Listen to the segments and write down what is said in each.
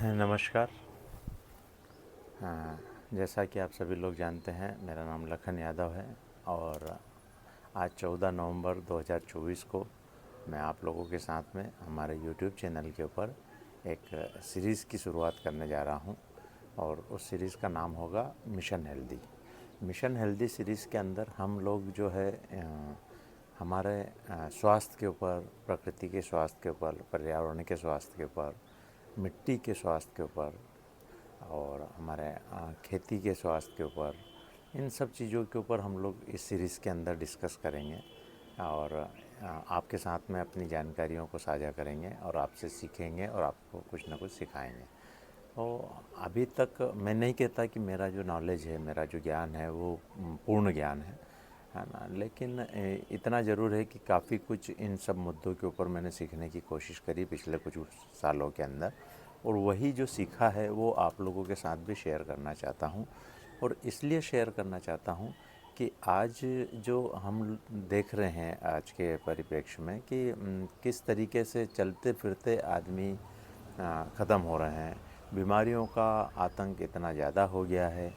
नमस्कार। जैसा कि आप सभी लोग जानते हैं, मेरा नाम लखन यादव है और आज 14 नवंबर 2024 को मैं आप लोगों के साथ में हमारे यूट्यूब चैनल के ऊपर एक सीरीज़ की शुरुआत करने जा रहा हूं और उस सीरीज़ का नाम होगा mission healthy. Mission healthy series के अंदर हम लोग जो है हमारे स्वास्थ्य के ऊपर, प्रकृति के स्वास्थ्य के ऊपर, पर्यावरण के स्वास्थ्य के ऊपर, मिट्टी के स्वास्थ्य के ऊपर और हमारे खेती के स्वास्थ्य के ऊपर, इन सब चीज़ों के ऊपर हम लोग इस सीरीज़ के अंदर डिस्कस करेंगे और आपके साथ में अपनी जानकारियों को साझा करेंगे और आपसे सीखेंगे और आपको कुछ ना कुछ सिखाएंगे। तो अभी तक मैं नहीं कहता कि मेरा जो नॉलेज है, मेरा जो ज्ञान है वो पूर्ण ज्ञान है ना, लेकिन इतना ज़रूर है कि काफ़ी कुछ इन सब मुद्दों के ऊपर मैंने सीखने की कोशिश करी पिछले कुछ सालों के अंदर और वही जो सीखा है वो आप लोगों के साथ भी शेयर करना चाहता हूँ। और इसलिए शेयर करना चाहता हूँ कि आज जो हम देख रहे हैं आज के परिप्रेक्ष्य में कि किस तरीके से चलते फिरते आदमी ख़त्म हो रहे हैं। बीमारियों का आतंक इतना ज़्यादा हो गया है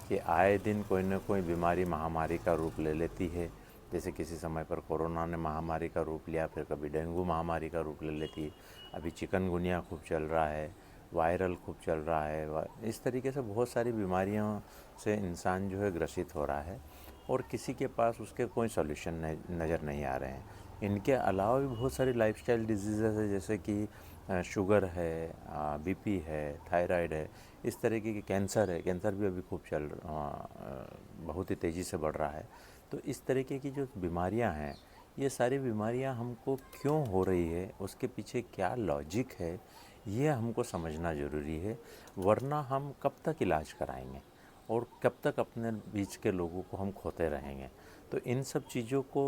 कि आए दिन कोई ना कोई बीमारी महामारी का रूप ले लेती है। जैसे किसी समय पर कोरोना ने महामारी का रूप लिया, फिर कभी डेंगू महामारी का रूप ले लेती है, अभी चिकनगुनिया खूब चल रहा है, वायरल खूब चल रहा है। इस तरीके से बहुत सारी बीमारियों से इंसान जो है ग्रसित हो रहा है और किसी के पास उसके कोई सॉल्यूशन नज़र नहीं आ रहे हैं। इनके अलावा भी बहुत सारी लाइफस्टाइल डिजीज़ेज़ है, जैसे कि शुगर है, बीपी है, थायराइड है, इस तरीके के कैंसर है। कैंसर भी अभी खूब बहुत ही तेज़ी से बढ़ रहा है। तो इस तरीके की जो बीमारियां हैं, ये सारी बीमारियां हमको क्यों हो रही है, उसके पीछे क्या लॉजिक है, ये हमको समझना ज़रूरी है। वरना हम कब तक इलाज कराएंगे और कब तक अपने बीच के लोगों को हम खोते रहेंगे। तो इन सब चीज़ों को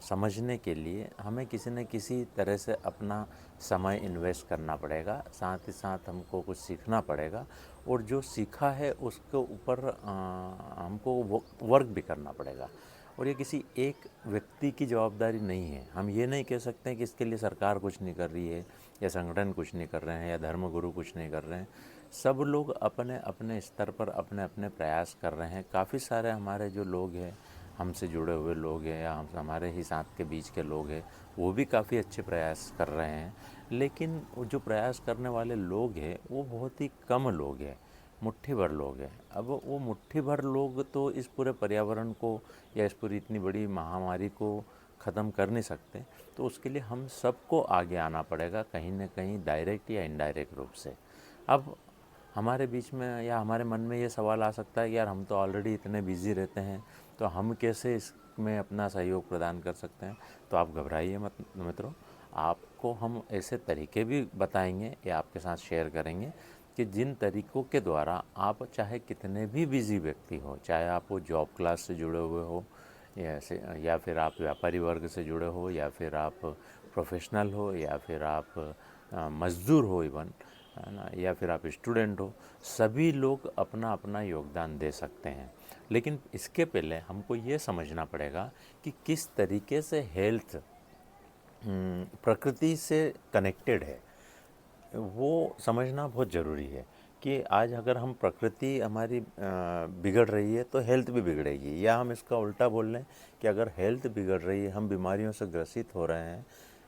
समझने के लिए हमें किसी न किसी तरह से अपना समय इन्वेस्ट करना पड़ेगा, साथ ही साथ हमको कुछ सीखना पड़ेगा और जो सीखा है उसके ऊपर हमको वर्क भी करना पड़ेगा। और ये किसी एक व्यक्ति की जवाबदारी नहीं है। हम ये नहीं कह सकते कि इसके लिए सरकार कुछ नहीं कर रही है या संगठन कुछ नहीं कर रहे हैं या धर्मगुरु कुछ नहीं कर रहे हैं। सब लोग अपने अपने स्तर पर अपने अपने प्रयास कर रहे हैं। काफ़ी सारे हमारे जो लोग हैं, हमसे जुड़े हुए लोग हैं या हम हमारे ही साथ के बीच के लोग हैं, वो भी काफ़ी अच्छे प्रयास कर रहे हैं। लेकिन वो जो प्रयास करने वाले लोग हैं वो बहुत ही कम लोग हैं, मुट्ठी भर लोग हैं। अब वो मुट्ठी भर लोग तो इस पूरे पर्यावरण को या इस पूरी इतनी बड़ी महामारी को ख़त्म कर नहीं सकते। तो उसके लिए हम सबको आगे आना पड़ेगा, कहीं ना कहीं डायरेक्ट या इनडायरेक्ट रूप से। अब हमारे बीच में या हमारे मन में ये सवाल आ सकता है कि यार हम तो ऑलरेडी इतने बिज़ी रहते हैं, तो हम कैसे इसमें अपना सहयोग प्रदान कर सकते हैं। तो आप घबराइए मत मित्रों, आपको हम ऐसे तरीके भी बताएंगे या आपके साथ शेयर करेंगे कि जिन तरीक़ों के द्वारा आप चाहे कितने भी बिज़ी व्यक्ति हो, चाहे आप वो जॉब क्लास से जुड़े हुए हो या फिर आप व्यापारी वर्ग से जुड़े हो या फिर आप प्रोफेशनल हो या फिर आप मज़दूर हो इवन, है ना, या फिर आप स्टूडेंट हो, सभी लोग अपना अपना योगदान दे सकते हैं। लेकिन इसके पहले हमको ये समझना पड़ेगा कि किस तरीके से हेल्थ प्रकृति से कनेक्टेड है, वो समझना बहुत ज़रूरी है। कि आज अगर हम प्रकृति हमारी बिगड़ रही है तो हेल्थ भी बिगड़ेगी, या हम इसका उल्टा बोल लें कि अगर हेल्थ बिगड़ रही है, हम बीमारियों से ग्रसित हो रहे हैं,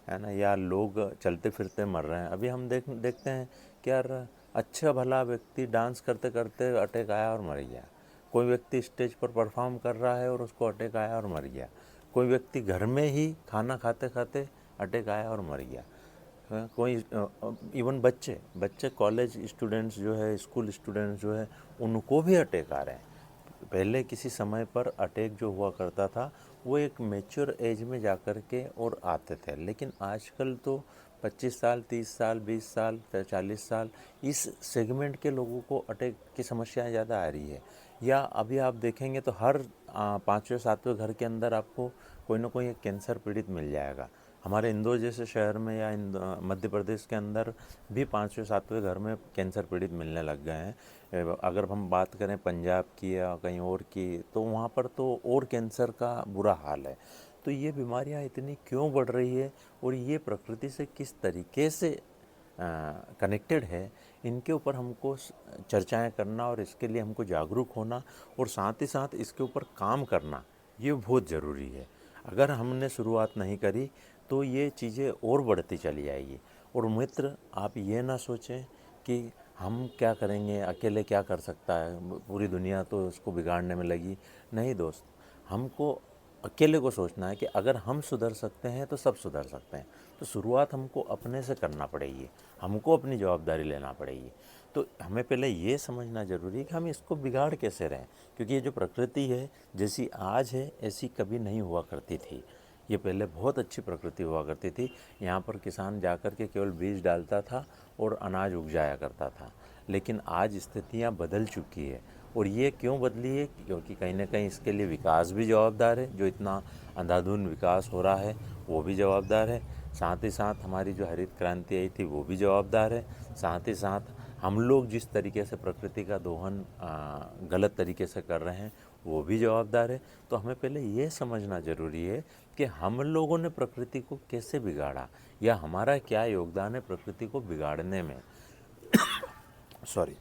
है ना, या लोग चलते फिरते मर रहे हैं। अभी हम देखते हैं कि यार अच्छा भला व्यक्ति डांस करते करते अटैक आया और मर गया। कोई व्यक्ति स्टेज पर परफॉर्म कर रहा है और उसको अटैक आया और मर गया। कोई व्यक्ति घर में ही खाना खाते खाते अटैक आया और मर गया। कोई इवन बच्चे बच्चे कॉलेज स्टूडेंट्स जो है, स्कूल स्टूडेंट्स जो है, उनको भी अटैक आ रहे हैं। पहले किसी समय पर अटैक जो हुआ करता था वो एक मैच्योर एज में जा कर के और आते थे, लेकिन आजकल तो 25 साल, 30 साल, 20 साल, 40 साल, इस सेगमेंट के लोगों को अटैक की समस्याएं ज़्यादा आ रही है। या अभी आप देखेंगे तो हर पाँचवें सातवें घर के अंदर आपको कोई ना कोई एक कैंसर पीड़ित मिल जाएगा। हमारे इंदौर जैसे शहर में या मध्य प्रदेश के अंदर भी पाँचवें सातवें घर में कैंसर पीड़ित मिलने लग गए हैं। अगर हम बात करें पंजाब की या कहीं और की, तो वहाँ पर तो और कैंसर का बुरा हाल है। तो ये बीमारियाँ इतनी क्यों बढ़ रही है और ये प्रकृति से किस तरीके से कनेक्टेड है, इनके ऊपर हमको चर्चाएं करना और इसके लिए हमको जागरूक होना और साथ ही साथ इसके ऊपर काम करना, ये बहुत ज़रूरी है। अगर हमने शुरुआत नहीं करी तो ये चीज़ें और बढ़ती चली जाएगी। और मित्र, आप ये ना सोचें कि हम क्या करेंगे, अकेले क्या कर सकता है, पूरी दुनिया तो उसको बिगाड़ने में लगी। नहीं दोस्त, हमको अकेले को सोचना है कि अगर हम सुधर सकते हैं तो सब सुधर सकते हैं। तो शुरुआत हमको अपने से करना पड़ेगी, हमको अपनी जवाबदारी लेना पड़ेगी। तो हमें पहले ये समझना ज़रूरी है कि हम इसको बिगाड़ कैसे रहें, क्योंकि ये जो प्रकृति है, जैसी आज है ऐसी कभी नहीं हुआ करती थी। ये पहले बहुत अच्छी प्रकृति हुआ करती थी। यहाँ पर किसान जाकर के केवल बीज डालता था और अनाज उग जाया करता था। लेकिन आज स्थितियाँ बदल चुकी है। और ये क्यों बदली है? क्योंकि कहीं ना कहीं इसके लिए विकास भी जवाबदार है। जो इतना अंधाधुंध विकास हो रहा है वो भी जवाबदार है। साथ ही साथ हमारी जो हरित क्रांति आई थी वो भी जवाबदार है। साथ ही साथ हम लोग जिस तरीके से प्रकृति का दोहन गलत तरीके से कर रहे हैं वो भी जवाबदार है। तो हमें पहले ये समझना ज़रूरी है कि हम लोगों ने प्रकृति को कैसे बिगाड़ा, या हमारा क्या योगदान है प्रकृति को बिगाड़ने में। सॉरी।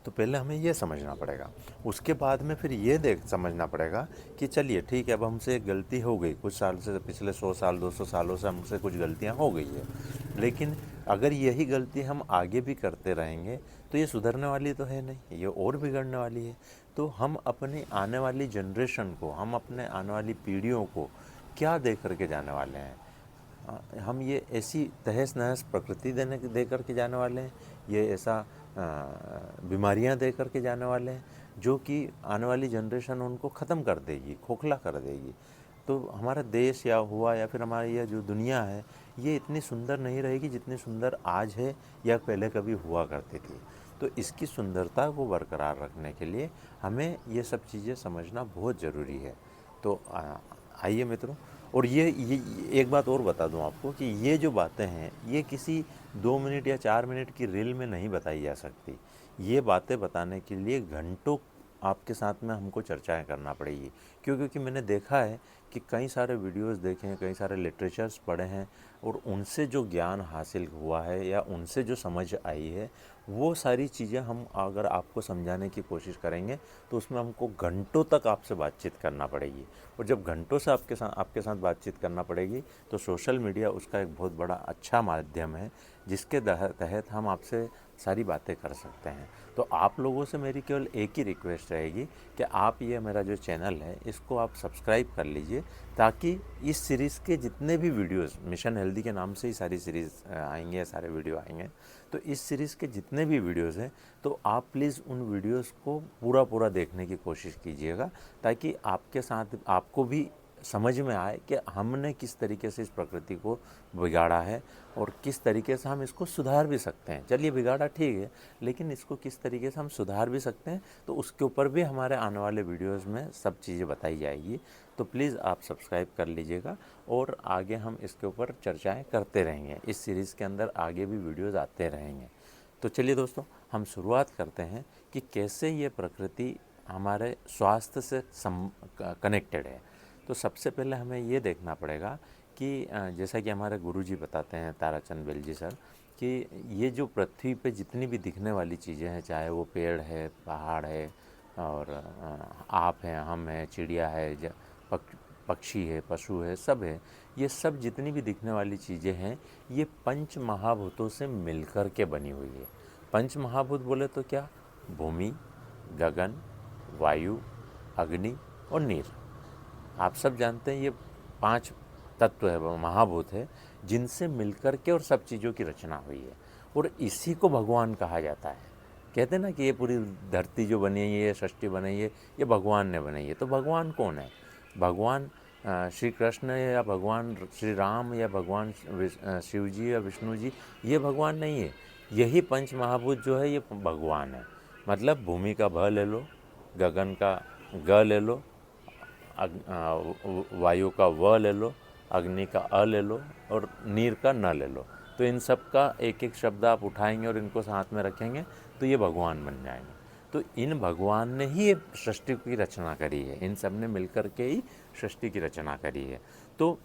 तो पहले हमें ये समझना पड़ेगा। उसके बाद में फिर ये समझना पड़ेगा कि चलिए ठीक है, अब हमसे एक गलती हो गई, कुछ साल से, पिछले 100 साल 200 सालों से हमसे कुछ गलतियां हो गई है। लेकिन अगर यही गलती हम आगे भी करते रहेंगे तो ये सुधरने वाली तो है नहीं, ये और बिगड़ने वाली है। तो हम अपनी आने वाली जनरेशन को, हम अपने आने वाली पीढ़ियों को क्या दे करके जाने वाले हैं? हम ये ऐसी तहस नहस प्रकृति दे करके जाने वाले हैं, ये ऐसा बीमारियां दे करके जाने वाले हैं जो कि आने वाली जनरेशन उनको ख़त्म कर देगी, खोखला कर देगी। तो हमारा देश या फिर हमारी यह जो दुनिया है, ये इतनी सुंदर नहीं रहेगी जितनी सुंदर आज है या पहले कभी हुआ करती थी। तो इसकी सुंदरता को बरकरार रखने के लिए हमें ये सब चीज़ें समझना बहुत ज़रूरी है। तो आइए मित्रों, और ये एक बात और बता दूं आपको कि ये जो बातें हैं ये किसी 2 मिनट या 4 मिनट की रील में नहीं बताई जा सकती। ये बातें बताने के लिए घंटों आपके साथ में हमको चर्चाएं करना पड़ेगी। क्योंकि मैंने देखा है कि कई सारे वीडियोस देखे हैं, कई सारे लिटरेचर्स पढ़े हैं, और उनसे जो ज्ञान हासिल हुआ है या उनसे जो समझ आई है, वो सारी चीज़ें हम अगर आपको समझाने की कोशिश करेंगे तो उसमें हमको घंटों तक आपसे बातचीत करना पड़ेगी। और जब घंटों से आपके साथ बातचीत करना पड़ेगी तो सोशल मीडिया उसका एक बहुत बड़ा अच्छा माध्यम है जिसके तहत हम आपसे सारी बातें कर सकते हैं। तो आप लोगों से मेरी केवल एक ही रिक्वेस्ट रहेगी कि आप ये मेरा जो चैनल है इसको आप सब्सक्राइब कर लीजिए, ताकि इस सीरीज़ के जितने भी वीडियोस, मिशन हेल्दी के नाम से ही सारी सीरीज़ आएंगे, सारे वीडियो आएंगे। तो इस सीरीज़ के जितने भी वीडियोस हैं तो आप प्लीज़ उन वीडियोस को पूरा देखने की कोशिश कीजिएगा, ताकि आपके साथ आपको भी समझ में आए कि हमने किस तरीके से इस प्रकृति को बिगाड़ा है और किस तरीके से हम इसको सुधार भी सकते हैं। चलिए, बिगाड़ा ठीक है, लेकिन इसको किस तरीके से हम सुधार भी सकते हैं, तो उसके ऊपर भी हमारे आने वाले वीडियोस में सब चीज़ें बताई जाएगी। तो प्लीज़ आप सब्सक्राइब कर लीजिएगा और आगे हम इसके ऊपर चर्चाएँ करते रहेंगे। इस सीरीज़ के अंदर आगे भी वीडियोज़ आते रहेंगे। तो चलिए दोस्तों, हम शुरुआत करते हैं कि कैसे ये प्रकृति हमारे स्वास्थ्य से कनेक्टेड है। तो सबसे पहले हमें ये देखना पड़ेगा कि जैसा कि हमारे गुरुजी बताते हैं, ताराचंद बेल सर, कि ये जो पृथ्वी पे जितनी भी दिखने वाली चीज़ें हैं, चाहे वो पेड़ है, पहाड़ है, और आप हैं, हम हैं, चिड़िया है, पक्षी है, पशु है, सब है, ये सब जितनी भी दिखने वाली चीज़ें हैं ये पंच महाभूतों से मिलकर के बनी हुई है। पंच महाभूत बोले तो क्या? भूमि, गगन, वायु, अग्नि और नीर। आप सब जानते हैं ये 5 तत्व है, वो महाभूत है, जिनसे मिलकर के और सब चीज़ों की रचना हुई है। और इसी को भगवान कहा जाता है। कहते हैं ना कि ये पूरी धरती जो बनी है, ये सृष्टि बनाई है, ये भगवान ने बनाई है। तो भगवान कौन है? भगवान श्री कृष्ण या भगवान श्री राम या भगवान शिव जी या विष्णु जी, ये भगवान नहीं है। यही पंच महाभूत जो है ये भगवान है। मतलब भूमि का भ ले लो, गगन का ग ले लो, वायु का व ले लो, अग्नि का अ ले लो और नीर का न ले लो। तो इन सब का एक एक शब्द आप उठाएंगे और इनको साथ में रखेंगे तो ये भगवान बन जाएंगे। तो इन भगवान ने ही सृष्टि की रचना करी है, इन सब ने मिलकर के ही सृष्टि की रचना करी है। तो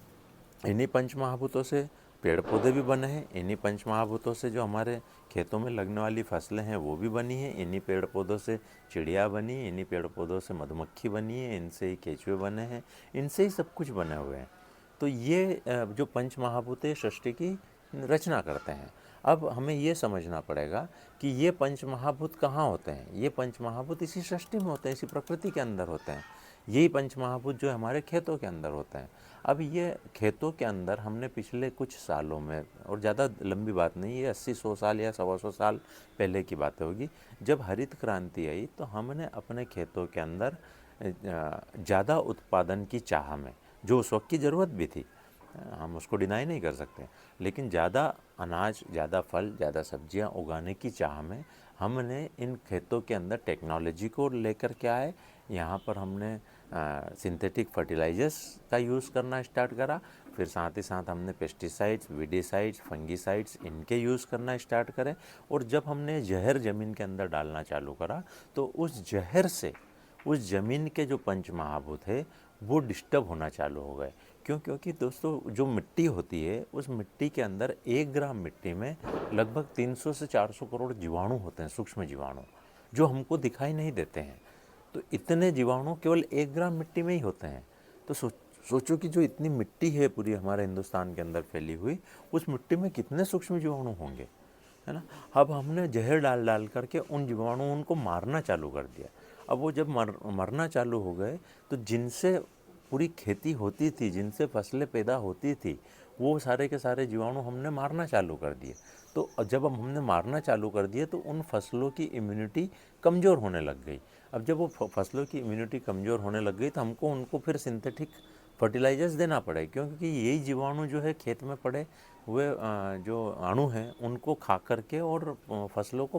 इन्हीं पंच महाभूतों से पेड़ पौधे भी बने हैं इन्हीं पंच महाभूतों से। जो हमारे खेतों में लगने वाली फसलें हैं वो भी बनी हैं इन्हीं पेड़ पौधों से। चिड़िया बनी, इन्हीं पेड़ पौधों से मधुमक्खी बनी है, इनसे ही केचुए बने हैं, इनसे ही सब कुछ बने हुए हैं। तो ये जो पंच महाभूत है सृष्टि की रचना करते हैं। अब हमें ये समझना पड़ेगा कि ये पंच महाभूत कहाँ होते हैं। ये पंच महाभूत इसी सृष्टि में होते हैं, इसी प्रकृति के अंदर होते हैं। यही पंच महाभूत जो हमारे खेतों के अंदर होते हैं। अब ये खेतों के अंदर हमने पिछले कुछ सालों में, और ज़्यादा लंबी बात नहीं, ये 80-100 साल या 125 साल पहले की बात होगी, जब हरित क्रांति आई तो हमने अपने खेतों के अंदर ज़्यादा उत्पादन की चाह में, जो उस वक्त की ज़रूरत भी थी, हम उसको डिनाई नहीं कर सकते, लेकिन ज़्यादा अनाज, ज़्यादा फल, ज़्यादा सब्जियां उगाने की चाह में हमने इन खेतों के अंदर टेक्नोलॉजी को लेकर के आए। यहाँ पर हमने सिंथेटिक फर्टिलाइजर्स का यूज़ करना स्टार्ट करा। फिर साथ ही साथ हमने पेस्टिसाइड्स, वीडिसाइड्स, फंगीसाइड्स इनके यूज़ करना स्टार्ट करें। और जब हमने जहर ज़मीन के अंदर डालना चालू करा तो उस जहर से उस ज़मीन के जो पंच महाभूत है वो डिस्टर्ब होना चालू हो गए। क्यों? क्योंकि दोस्तों जो मिट्टी होती है उस मिट्टी के अंदर 1 ग्राम मिट्टी में लगभग 300 से 400 करोड़ जीवाणु होते हैं, सूक्ष्म जीवाणु, जो हमको दिखाई नहीं देते हैं। तो इतने जीवाणु केवल 1 ग्राम मिट्टी में ही होते हैं। तो सोचो कि जो इतनी मिट्टी है पूरी हमारे हिंदुस्तान के अंदर फैली हुई, उस मिट्टी में कितने सूक्ष्म जीवाणु होंगे, है ना। अब हमने जहर डाल डाल करके उन जीवाणुओं उनको मारना चालू कर दिया। अब वो जब मरना चालू हो गए तो जिनसे पूरी खेती होती थी, जिनसे फसलें पैदा होती थी, वो सारे के सारे जीवाणु हमने मारना चालू कर दिए। तो जब हमने मारना चालू कर दिए तो उन फसलों की इम्यूनिटी कमज़ोर होने लग गई। अब जब वो फसलों की इम्यूनिटी कमज़ोर होने लग गई तो हमको उनको फिर सिंथेटिक फर्टिलाइजर्स देना पड़े, क्योंकि यही जीवाणु जो है खेत में पड़े हुए जो अणु हैं उनको खा करके और फसलों को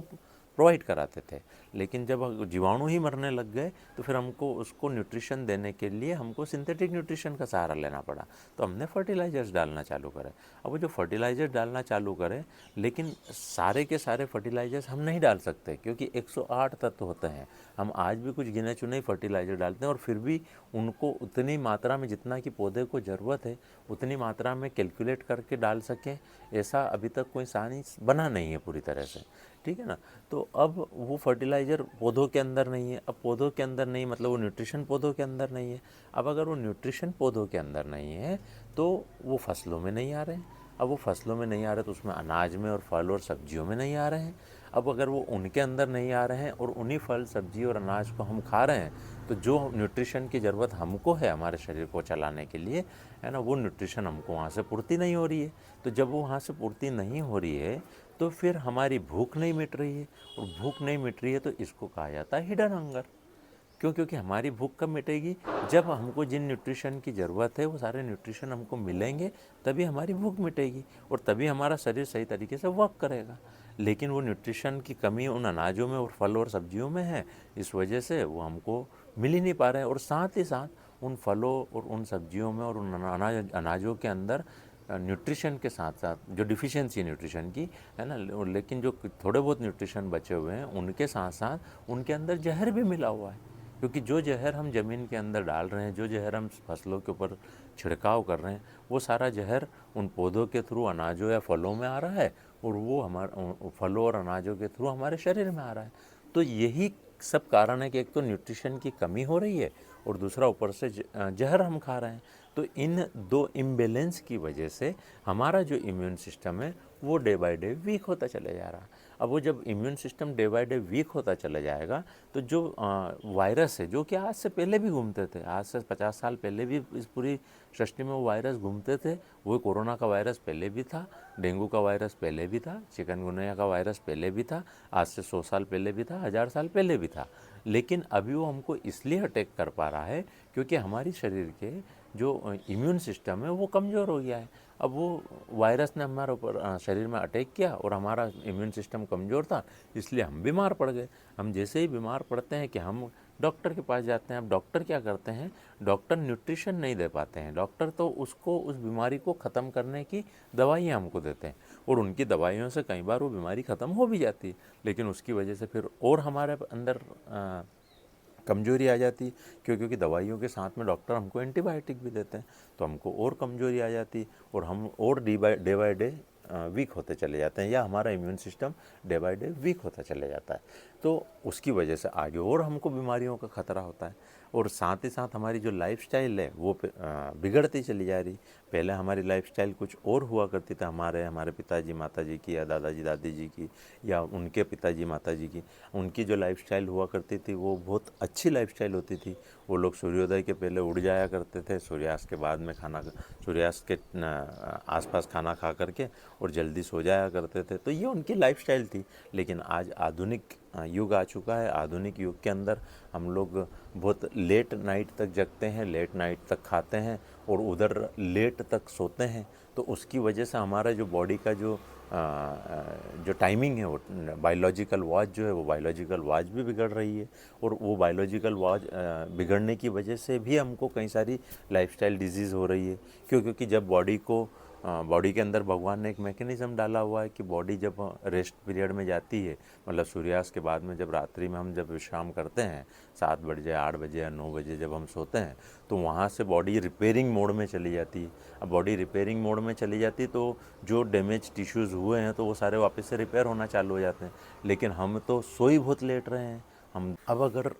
प्रोवाइड कराते थे। लेकिन जब जीवाणु ही मरने लग गए तो फिर हमको उसको न्यूट्रिशन देने के लिए हमको सिंथेटिक न्यूट्रिशन का सहारा लेना पड़ा। तो हमने फर्टिलाइजर्स डालना चालू करे। अब वो जो फर्टिलाइजर डालना चालू करें, लेकिन सारे के सारे फर्टिलाइजर्स हम नहीं डाल सकते क्योंकि 108 तत्व होते हैं। हम आज भी कुछ गिने चुने ही फर्टिलाइजर डालते हैं और फिर भी उनको उतनी मात्रा में जितना कि पौधे को ज़रूरत है उतनी मात्रा में कैलकुलेट करके डाल सकें, ऐसा अभी तक कोई साइंस बना नहीं है पूरी तरह से, ठीक है ना। तो अब वो फर्टिलाइज़र पौधों के अंदर नहीं है। अब पौधों के अंदर नहीं मतलब वो न्यूट्रिशन पौधों के अंदर नहीं है। अब अगर वो न्यूट्रिशन पौधों के अंदर नहीं है तो वो फसलों में नहीं आ रहे हैं। अब वो फसलों में नहीं आ रहे तो उसमें अनाज में और फल और सब्जियों में नहीं आ रहे हैं। अब अगर वो उनके अंदर नहीं आ रहे हैं और उन्हीं फल, सब्जी और अनाज को हम खा रहे हैं, तो जो न्यूट्रिशन की ज़रूरत हमको है हमारे शरीर को चलाने के लिए, है ना, वो न्यूट्रिशन हमको वहाँ से पूर्ति नहीं हो रही है। तो जब वो वहाँ से पूर्ति नहीं हो रही है तो फिर हमारी भूख नहीं मिट रही है, और भूख नहीं मिट रही है तो इसको कहा जाता है हिडन हंगर। क्यों? क्योंकि हमारी भूख कब मिटेगी? जब हमको जिन न्यूट्रिशन की ज़रूरत है वो सारे न्यूट्रिशन हमको मिलेंगे, तभी हमारी भूख मिटेगी और तभी हमारा शरीर सही तरीके से वर्क करेगा। लेकिन वो न्यूट्रिशन की कमी उन अनाजों में और फल और सब्जियों में है, इस वजह से वो हमको मिल ही नहीं पा रहे हैं। और साथ ही साथ उन फलों और उन सब्जियों में और उन अनाजों के अंदर न्यूट्रिशन के साथ साथ जो डिफिशियंसी न्यूट्रिशन की है ना, लेकिन जो थोड़े बहुत न्यूट्रिशन बचे हुए हैं उनके साथ साथ उनके अंदर जहर भी मिला हुआ है। क्योंकि जो जहर हम ज़मीन के अंदर डाल रहे हैं, जो जहर हम फसलों के ऊपर छिड़काव कर रहे हैं, वो सारा जहर उन पौधों के थ्रू अनाजों या फलों में आ रहा है और वो हमारे फलों और अनाजों के थ्रू हमारे शरीर में आ रहा है। तो यही सब कारण है कि एक तो न्यूट्रिशन की कमी हो रही है और दूसरा ऊपर से जहर हम खा रहे हैं। तो इन दो इम्बेलेंस की वजह से हमारा जो इम्यून सिस्टम है वो डे बाय डे वीक होता चले जा रहा है। अब वो जब immune system day by day weak होता चला जाएगा तो जो वायरस है, जो कि आज से पहले भी घूमते थे, आज से 50 साल पहले भी इस पूरी सृष्टि में वो वायरस घूमते थे। वो कोरोना का वायरस पहले भी था, डेंगू का वायरस पहले भी था, चिकनगुनिया का वायरस पहले भी था, आज से 100 साल पहले भी था, 1000 साल पहले भी था। लेकिन अभी वो हमको इसलिए अटैक कर पा रहा है क्योंकि हमारी शरीर के जो इम्यून सिस्टम है वो कमज़ोर हो गया है। अब वो वायरस ने हमारे ऊपर शरीर में अटैक किया और हमारा इम्यून सिस्टम कमज़ोर था, इसलिए हम बीमार पड़ गए। हम जैसे ही बीमार पड़ते हैं कि हम डॉक्टर के पास जाते हैं। अब डॉक्टर क्या करते हैं? डॉक्टर न्यूट्रिशन नहीं दे पाते हैं। डॉक्टर तो उसको, उस बीमारी को ख़त्म करने की दवाइयाँ हमको देते हैं और उनकी दवाइयों से कई बार वो बीमारी ख़त्म हो भी जाती है, लेकिन उसकी वजह से फिर और हमारे अंदर कमजोरी आ जाती है। क्यों? क्योंकि दवाइयों के साथ में डॉक्टर हमको एंटीबायोटिक भी देते हैं, तो हमको और कमजोरी आ जाती है और हम और डे बाय डे वीक होते चले जाते हैं, या हमारा immune system day by day weak होता चले जाता है। तो उसकी वजह से आगे और हमको बीमारियों का खतरा होता है। और साथ ही साथ हमारी जो लाइफस्टाइल है वो बिगड़ती चली जा रही। पहले हमारी लाइफस्टाइल कुछ और हुआ करती थी, हमारे पिताजी माताजी की या दादाजी दादी जी की या उनके पिताजी माताजी की, उनकी जो लाइफस्टाइल हुआ करती थी वो बहुत अच्छी लाइफस्टाइल होती थी। वो लोग सूर्योदय के पहले उठ जाया करते थे, सूर्यास्त के बाद में सूर्यास्त के आसपास खाना खा करके और जल्दी सो जाया करते थे। तो ये उनकी लाइफस्टाइल थी। लेकिन आज आधुनिक युग आ चुका है। आधुनिक युग के अंदर हम लोग बहुत लेट नाइट तक जगते हैं, लेट नाइट तक खाते हैं और उधर लेट तक सोते हैं। तो उसकी वजह से हमारा जो बॉडी का जो टाइमिंग है, वो बायोलॉजिकल वॉच जो है, वो बायोलॉजिकल वॉच भी बिगड़ रही है। और वो बायोलॉजिकल वॉच बिगड़ने की वजह से भी हमको कई सारी लाइफस्टाइल डिजीज़ हो रही है। क्यों? क्योंकि जब बॉडी के अंदर भगवान ने एक मैकेनिज़्म डाला हुआ है कि बॉडी जब रेस्ट पीरियड में जाती है, मतलब सूर्यास्त के बाद में जब रात्रि में हम जब विश्राम करते हैं, 7 बजे 8 बजे या 9 बजे जब हम सोते हैं, तो वहाँ से बॉडी रिपेयरिंग मोड में चली जाती है। अब बॉडी रिपेयरिंग मोड में चली जाती है तो जो डैमेज टिश्यूज़ हुए हैं तो वो सारे वापस से रिपेयर होना चालू हो जाते हैं। लेकिन हम तो सो ही बहुत लेट रहे हैं। हम अब अगर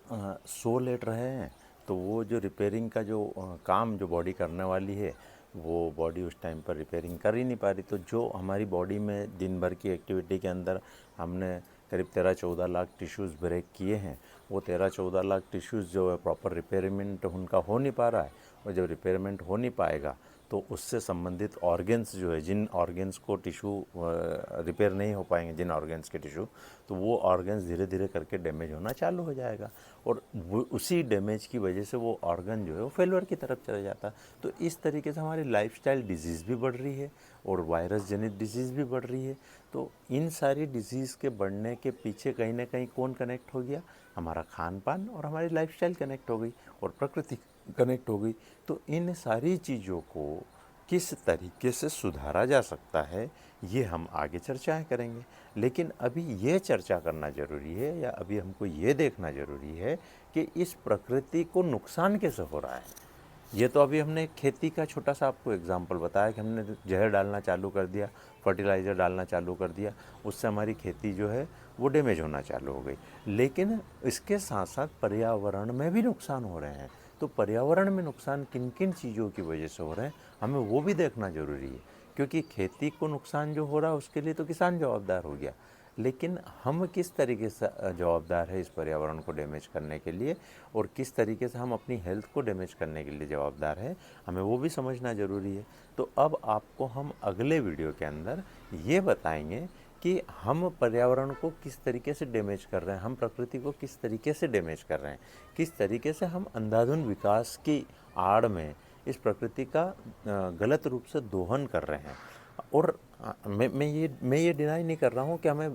सो लेट रहे हैं तो वो जो रिपेयरिंग का जो काम जो बॉडी करने वाली है, वो बॉडी उस टाइम पर रिपेयरिंग कर ही नहीं पा रही। तो जो हमारी बॉडी में दिन भर की एक्टिविटी के अंदर हमने करीब 13-14 लाख टिश्यूज़ ब्रेक किए हैं, वो 13-14 लाख टिश्यूज़ जो है प्रॉपर रिपेयरमेंट उनका हो नहीं पा रहा है। और जब रिपेयरमेंट हो नहीं पाएगा तो उससे संबंधित ऑर्गन्स जो है, जिन ऑर्गन्स को टिश्यू रिपेयर नहीं हो पाएंगे, जिन ऑर्गन्स के टिश्यू, तो वो ऑर्गन्स धीरे धीरे करके डैमेज होना चालू हो जाएगा। और उसी डैमेज की वजह से वो ऑर्गन जो है वो फेलुअर की तरफ चला जाता है। तो इस तरीके से हमारी लाइफस्टाइल डिजीज़ भी बढ़ रही है और वायरस जनित डिजीज़ भी बढ़ रही है। तो इन सारी डिजीज़ के बढ़ने के पीछे कहीं ना कहीं कौन कनेक्ट हो गया? हमारा खान पान और हमारी लाइफस्टाइल कनेक्ट हो गई और प्रकृति कनेक्ट हो गई। तो इन सारी चीज़ों को किस तरीके से सुधारा जा सकता है, ये हम आगे चर्चाएं करेंगे। लेकिन अभी ये चर्चा करना ज़रूरी है, या अभी हमको ये देखना ज़रूरी है कि इस प्रकृति को नुकसान कैसे हो रहा है। ये तो अभी हमने खेती का छोटा सा आपको एग्जांपल बताया कि हमने जहर डालना चालू कर दिया, फर्टिलाइज़र डालना चालू कर दिया, उससे हमारी खेती जो है वो डैमेज होना चालू हो गई। लेकिन इसके साथ साथ पर्यावरण में भी नुकसान हो रहे हैं। तो पर्यावरण में नुकसान किन किन चीज़ों की वजह से हो रहे हैं, हमें वो भी देखना ज़रूरी है। क्योंकि खेती को नुकसान जो हो रहा है उसके लिए तो किसान जवाबदार हो गया, लेकिन हम किस तरीके से जवाबदार है इस पर्यावरण को डैमेज करने के लिए, और किस तरीके से हम अपनी हेल्थ को डैमेज करने के लिए जवाबदार है, हमें वो भी समझना ज़रूरी है। तो अब आपको हम अगले वीडियो के अंदर ये बताएंगे कि हम पर्यावरण को किस तरीके से डैमेज कर रहे हैं, हम प्रकृति को किस तरीके से डैमेज कर रहे हैं, किस तरीके से हम अंधाधुंध विकास की आड़ में इस प्रकृति का गलत रूप से दोहन कर रहे हैं। और मैं ये डिनाई नहीं कर रहा हूँ कि हमें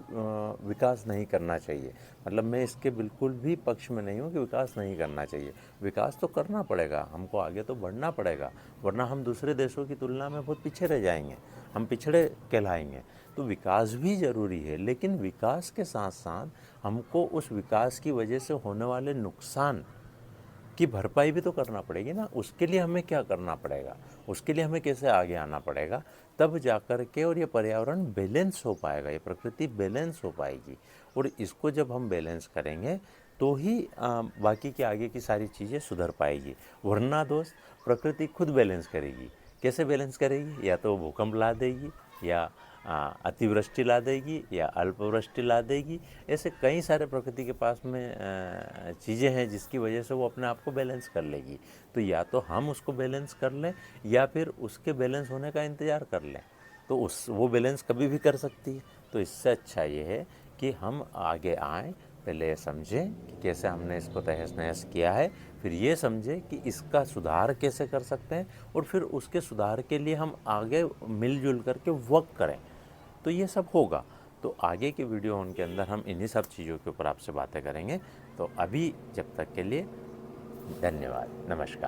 विकास नहीं करना चाहिए, मतलब मैं इसके बिल्कुल भी पक्ष में नहीं हूँ कि विकास नहीं करना चाहिए। विकास तो करना पड़ेगा, हमको आगे तो बढ़ना पड़ेगा, वरना हम दूसरे देशों की तुलना में बहुत पीछे रह जाएंगे, हम पिछड़े कहलाएंगे। तो विकास भी ज़रूरी है, लेकिन विकास के साथ साथ हमको उस विकास की वजह से होने वाले नुकसान की भरपाई भी तो करना पड़ेगी ना। उसके लिए हमें क्या करना पड़ेगा, उसके लिए हमें कैसे आगे आना पड़ेगा, तब जाकर के और ये पर्यावरण बैलेंस हो पाएगा, ये प्रकृति बैलेंस हो पाएगी। और इसको जब हम बैलेंस करेंगे तो ही बाकी की आगे की सारी चीज़ें सुधर पाएगी। वरना दोस्त, प्रकृति खुद बैलेंस करेगी। कैसे बैलेंस करेगी? या तो भूकंप ला देगी, या अतिवृष्टि ला देगी, या अल्पवृष्टि ला देगी। ऐसे कई सारे प्रकृति के पास में चीज़ें हैं जिसकी वजह से वो अपने आप को बैलेंस कर लेगी। तो या तो हम उसको बैलेंस कर लें, या फिर उसके बैलेंस होने का इंतज़ार कर लें, तो वो बैलेंस कभी भी कर सकती है। तो इससे अच्छा ये है कि हम आगे आएँ, पहले ये समझें कि कैसे हमने इसको तहस नहस किया है, फिर ये समझें कि इसका सुधार कैसे कर सकते हैं, और फिर उसके सुधार के लिए हम आगे मिलजुल करके वर्क करें, तो ये सब होगा। तो आगे के वीडियो उनके अंदर हम इन्हीं सब चीज़ों के ऊपर आपसे बातें करेंगे। तो अभी जब तक के लिए धन्यवाद, नमस्कार।